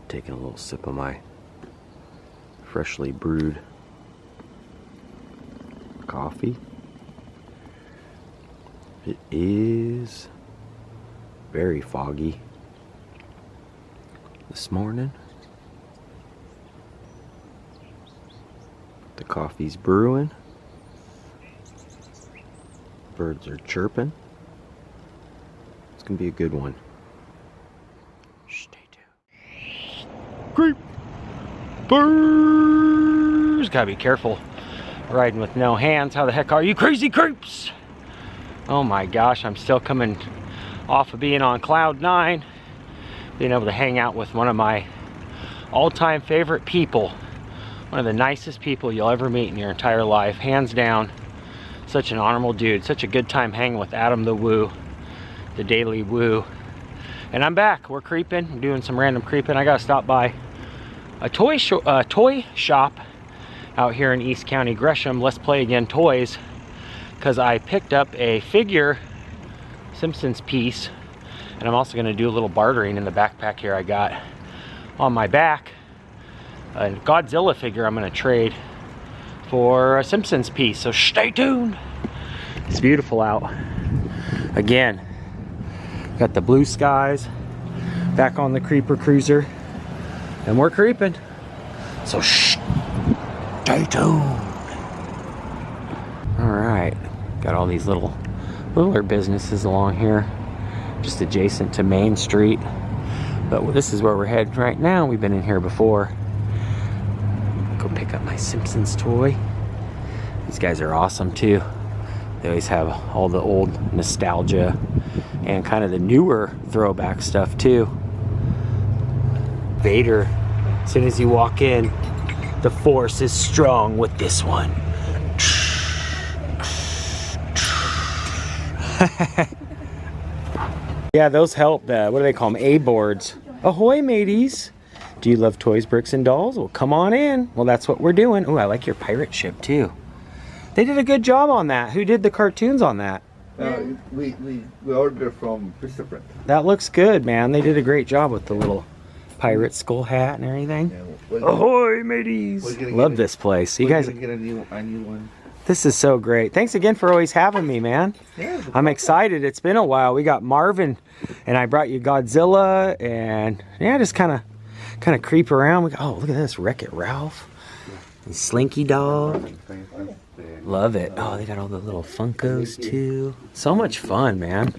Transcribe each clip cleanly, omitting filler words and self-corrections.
Taking a little sip of my freshly brewed coffee. It is very foggy this morning. The coffee's brewing. Birds are chirping. It's gonna be a good one. Stay tuned. Kreep! Birds! Gotta be careful riding with no hands. How the heck are you, crazy creeps? Oh my gosh, I'm still coming off of being on cloud 9. Being able to hang out with one of my all-time favorite people. One of the nicest people you'll ever meet in your entire life, hands down. Such an honorable dude. Such a good time hanging with Adam the Woo, the Daily Woo. And I'm back. We're creeping. I'm doing some random creeping. I gotta stop by a toy shop out here in East County, Gresham. Let's Play Again Toys, because I picked up a figure Simpsons piece, and I'm also gonna do a little bartering in the backpack here I got on my back. A Godzilla figure I'm gonna trade for a Simpsons piece, so stay tuned. It's beautiful out. Again, got the blue skies, back on the Creeper Cruiser, and we're creeping. So stay tuned. All right, got all these littler businesses along here, just adjacent to Main Street. But this is where we're headed right now. We've been in here before. Go pick up my Simpsons toy. These guys are awesome too. They always have all the old nostalgia and kind of the newer throwback stuff too. Vader, as soon as you walk in, the force is strong with this one. Yeah, those help. What do they call them? A-boards. Ahoy, mateys. Do you love toys, bricks, and dolls? Well, come on in. Well, that's what we're doing. Oh, I like your pirate ship, too. They did a good job on that. Who did the cartoons on that? We ordered from Christopher. That looks good, man. They did a great job with the little pirate skull hat and everything. Yeah, ahoy, mateys. Love this place. You guys get a new one. This is so great. Thanks again for always having me, man. Yeah, I'm excited. It's been a while. We got Marvin, and I brought you Godzilla, and yeah, just kind of creep around. Oh, look at this, Wreck-It Ralph, and Slinky Dog. Love it. Oh, they got all the little Funkos too. So much fun, man.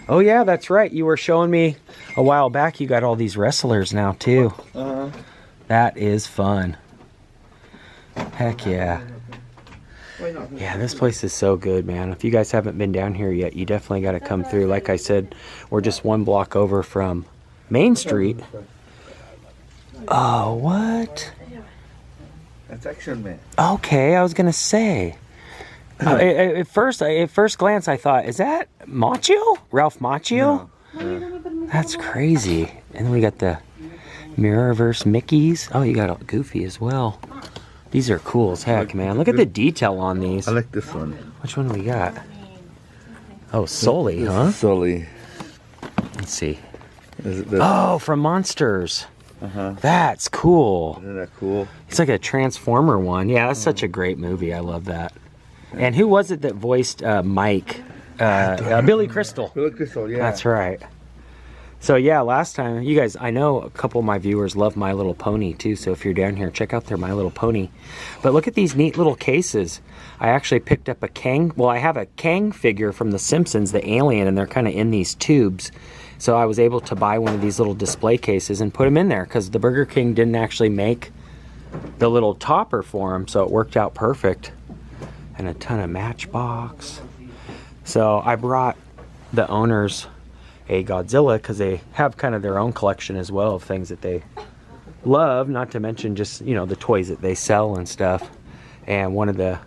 Oh yeah, that's right. You were showing me a while back. You got all these wrestlers now too. That is fun. Heck yeah. Yeah, this place is so good, man. If you guys haven't been down here yet, you definitely got to come through. Like I said, we're just one block over from Main Street. Oh, what? That's Action Man. Okay, I was gonna say. At first glance, I thought, is that Macchio? Ralph Macchio? No. That's crazy. And then we got the Mirrorverse Mickeys. Oh, you got a Goofy as well. These are cool as heck, man. Look at the detail on these. I like this one. Which one do we got? Oh, Sully, huh? Sully. Let's see. Oh, from Monsters. That's cool. Isn't that cool? It's like a Transformer one. Yeah, that's such a great movie. I love that. And who was it that voiced Mike? Billy Crystal. Billy Crystal, yeah. That's right. So yeah, last time, you guys, I know a couple of my viewers love My Little Pony too, so if you're down here, check out their My Little Pony. But look at these neat little cases. I actually picked up a Kang, well, I have a Kang figure from The Simpsons, the alien, and they're kind of in these tubes. So I was able to buy one of these little display cases and put them in there, because the Burger King didn't actually make the little topper for them, so it worked out perfect. And a ton of Matchbox. So I brought the owners a Godzilla because they have kind of their own collection as well of things that they love, not to mention just, you know, the toys that they sell and stuff. And one of the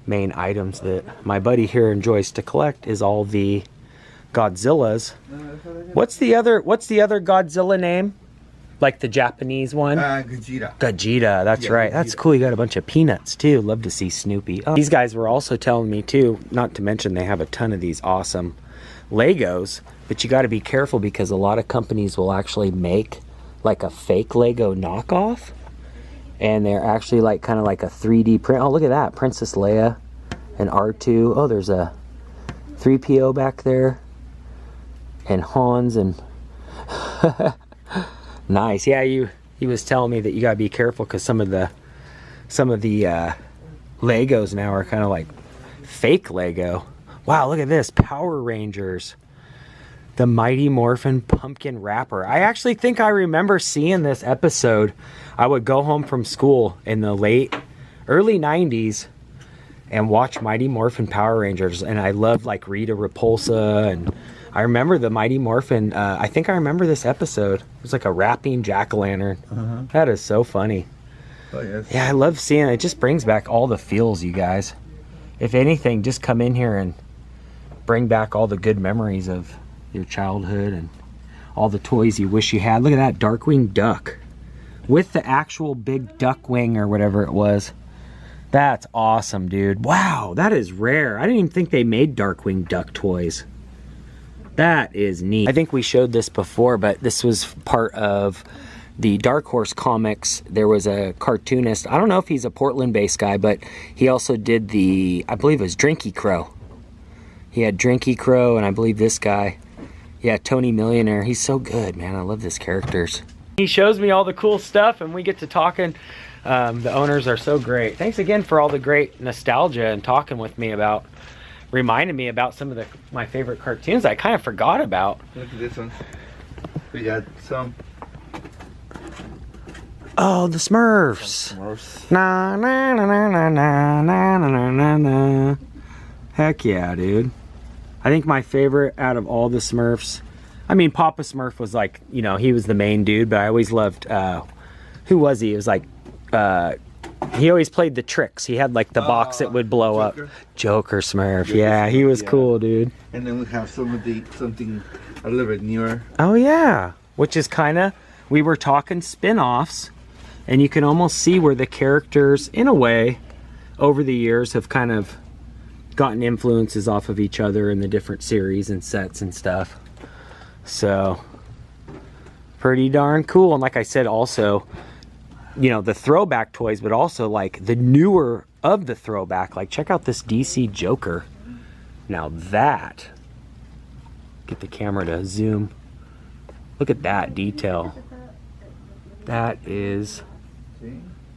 main items that my buddy here enjoys to collect is all the Godzillas. What's the other Godzilla name? Like the Japanese one? Gogeta. Gogeta, that's right. That's cool. You got a bunch of peanuts too. Love to see Snoopy. Oh. These guys were also telling me too, not to mention they have a ton of these awesome Legos, but you got to be careful because a lot of companies will actually make like a fake Lego knockoff, and they're actually like kind of like a 3D print. Oh, look at that, Princess Leia and R2. Oh, there's a 3PO back there, and Hans, and nice. Yeah, he was telling me that you gotta be careful because some of the Legos now are kind of like fake Lego. Wow, look at this, Power Rangers. The Mighty Morphin Pumpkin Wrapper. I actually think I remember seeing this episode. I would go home from school in the early 90s and watch Mighty Morphin Power Rangers. And I loved like Rita Repulsa. And I remember the Mighty Morphin. I think I remember this episode. It was like a rapping jack-o'-lantern. That is so funny. Oh, yes. Yeah, I love seeing it. It just brings back all the feels, you guys. If anything, just come in here and bring back all the good memories of your childhood and all the toys you wish you had. Look at that Darkwing Duck with the actual big duck wing or whatever it was. That's awesome, dude. Wow, that is rare. I didn't even think they made Darkwing Duck toys. That is neat. I think we showed this before, but this was part of the Dark Horse comics. There was a cartoonist. I don't know if he's a Portland-based guy, but he also did I believe it was Drinky Crow. He had Drinky Crow, and I believe this guy. Yeah, Tony Millionaire. He's so good, man. I love his characters. He shows me all the cool stuff, and we get to talking. The owners are so great. Thanks again for all the great nostalgia and talking with me about, reminding me about some of my favorite cartoons I kind of forgot about. Look at this one. We got some. Oh, the Smurfs. Smurfs. Na na na na na na na na na. Heck yeah, dude. I think my favorite out of all the Smurfs, I mean, Papa Smurf was like, you know, he was the main dude, but I always loved, who was he? It was like, he always played the tricks. He had like the box that would blow Joker. up. Joker Smurf. Yeah, he was cool, dude. And then we have something a little bit newer. Oh yeah, which is kind of, we were talking spin-offs, and you can almost see where the characters, in a way, over the years have kind of gotten influences off of each other in the different series and sets and stuff. So pretty darn cool. And like I said, also, you know, the throwback toys, but also like the newer of the throwback. Like check out this DC Joker. Now that, get the camera to zoom. Look at that detail. That is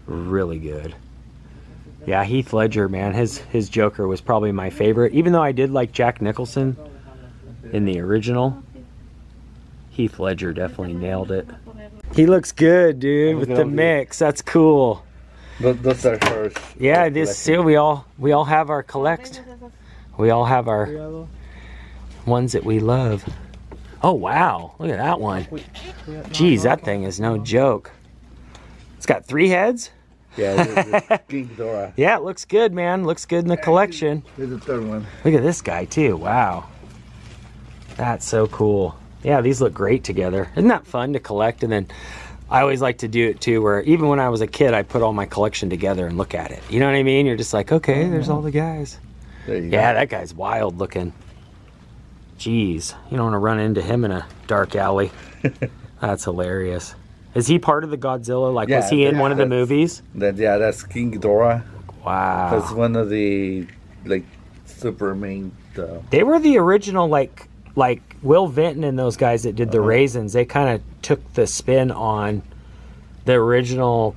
really good. Yeah, Heath Ledger, man, his Joker was probably my favorite. Even though I did like Jack Nicholson in the original, Heath Ledger definitely nailed it. He looks good, dude, with the mix. That's cool. Those are hers. Yeah, this too. We all have our collect. We all have our ones that we love. Oh wow, look at that one. Jeez, that thing is no joke. It's got 3 heads. Yeah, the King Ghidorah. Yeah, it looks good, man. Looks good in the collection. Here's the third one. Look at this guy too. Wow, that's so cool. Yeah, these look great together. Isn't that fun to collect? And then I always like to do it too, where even when I was a kid, I put all my collection together and look at it. You know what I mean? You're just like, okay, there's all the guys. There you Yeah, go. that guy's wild looking. Jeez, you don't want to run into him in a dark alley. That's hilarious. Is he part of the Godzilla? Like, was he in one of the movies? That's King Ghidorah. Wow. That's one of the super main. They were the original like Will Vinton and those guys that did the Raisins. They kind of took the spin on the original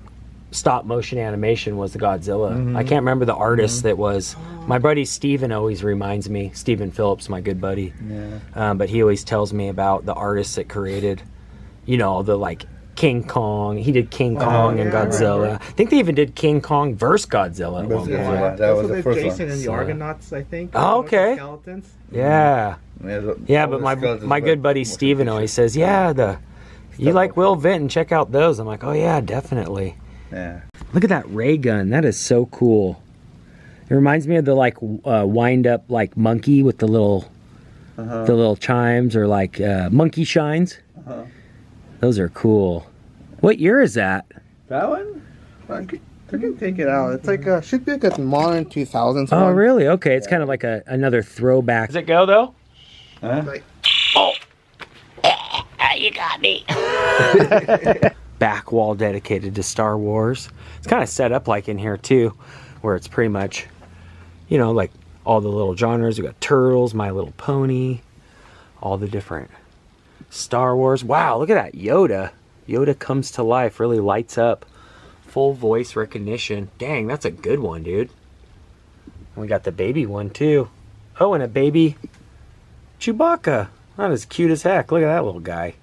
stop motion animation was the Godzilla. I can't remember the artist that was. My buddy Steven always reminds me. Steven Phillips, my good buddy. Yeah. But he always tells me about the artists that created, you know, the like King Kong. He did King Kong and Godzilla. I think they even did King Kong versus Godzilla at one point. That was the first Jason one. and the Argonauts, I think. Oh, okay. Skeletons. Yeah. Yeah, but my good buddy Steven always says, yeah, you like Will Vinton, check out those. I'm like, oh yeah, definitely. Yeah. Look at that ray gun. That is so cool. It reminds me of the like wind up like monkey with the little chimes, or like monkey shines. Those are cool. What year is that? That one? I can take it out. It's like should be like a modern 2000s. Oh, one. really? Okay, it's kind of like another throwback. Does it go though? Huh? Like, Oh. you got me. Back wall dedicated to Star Wars. It's kind of set up like in here too, where it's pretty much, you know, like all the little genres. We got Turtles, My Little Pony, all the different Star Wars. Wow, look at that Yoda. Yoda comes to life, really lights up. Full voice recognition. Dang, that's a good one, dude. And we got the baby one too. Oh, and a baby Chewbacca. That is cute as heck. Look at that little guy.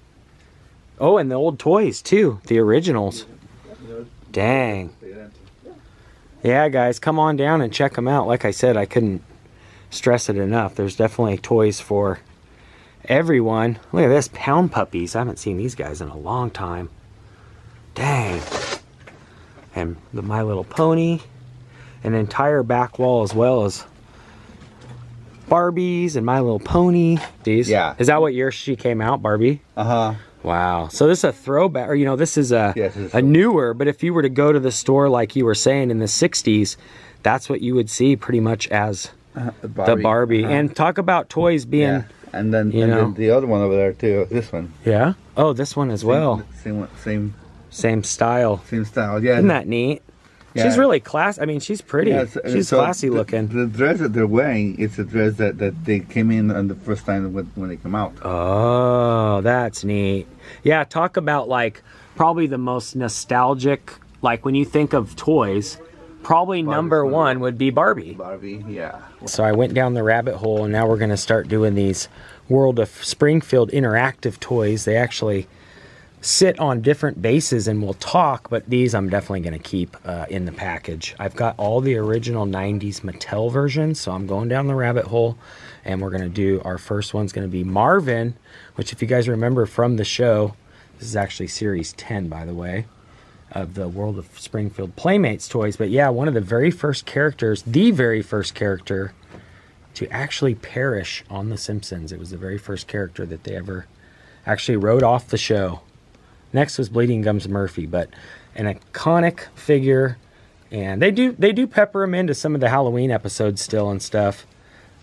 Oh, and the old toys too, the originals. Dang. Yeah, guys, come on down and check them out. Like I said, I couldn't stress it enough. There's definitely toys for everyone. Look at this, Pound Puppies. I haven't seen these guys in a long time. Dang. And the My Little Pony. An entire back wall as well as Barbies and My Little Pony. These. Yeah. Is that what year she came out, Barbie? Uh-huh. Wow. So this is a throwback, or, you know, this is a newer, but if you were to go to the store, like you were saying, in the 60s, that's what you would see pretty much as the Barbie. And talk about toys being... Yeah. And then, then the other one over there too, this one. Yeah? Oh, this one as well. Same style. Same style, yeah. Isn't that neat? Yeah. She's really classy. I mean, she's pretty. Yeah, she's classy looking. The dress that they're wearing, it's a dress that they came in on the first time when they come out. Oh, that's neat. Yeah, talk about like probably the most nostalgic, like when you think of toys, probably number one would be Barbie. Barbie, yeah. So I went down the rabbit hole, and now we're going to start doing these World of Springfield interactive toys. They actually sit on different bases and we'll talk, but these I'm definitely going to keep in the package. I've got all the original 90s Mattel versions, so I'm going down the rabbit hole, and we're going to do, our first one's going to be Marvin, which if you guys remember from the show, this is actually series 10, by the way, of the World of Springfield Playmates toys. But yeah, one of the very first characters, the very first character to actually perish on The Simpsons. It was the very first character that they ever actually wrote off the show. Next was Bleeding Gums Murphy, but an iconic figure, and they do pepper him into some of the Halloween episodes still and stuff.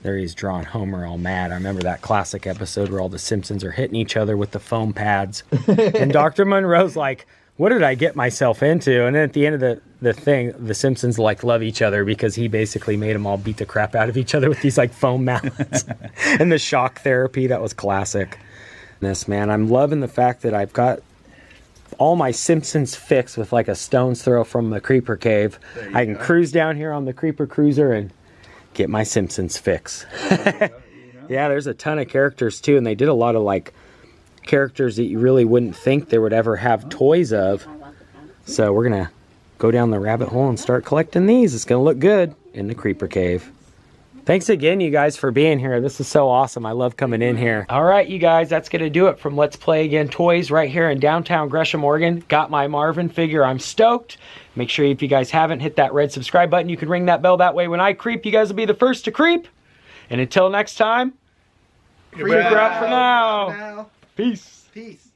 There he's drawing Homer all mad. I remember that classic episode where all the Simpsons are hitting each other with the foam pads, and Dr. Monroe's like, what did I get myself into? And then at the end of the thing, the Simpsons like love each other because he basically made them all beat the crap out of each other with these like foam mallets. And the shock therapy, that was classic. This, man, I'm loving the fact that I've got all my Simpsons fixed with like a stone's throw from the Creeper Cave. I can cruise down here on the Creeper Cruiser and get my Simpsons fix. Yeah, there's a ton of characters too, and they did a lot of like characters that you really wouldn't think they would ever have toys of. So we're gonna go down the rabbit hole and start collecting these. It's gonna look good in the Creeper Cave. Thanks again, you guys, for being here. This is so awesome. I love coming in here. All right, you guys, that's going to do it from Let's Play Again Toys right here in downtown Gresham, Oregon. Got my Marvin figure. I'm stoked. Make sure if you guys haven't, hit that red subscribe button. You can ring that bell. That way when I creep, you guys will be the first to creep. And until next time, creep out for now. Peace. Peace.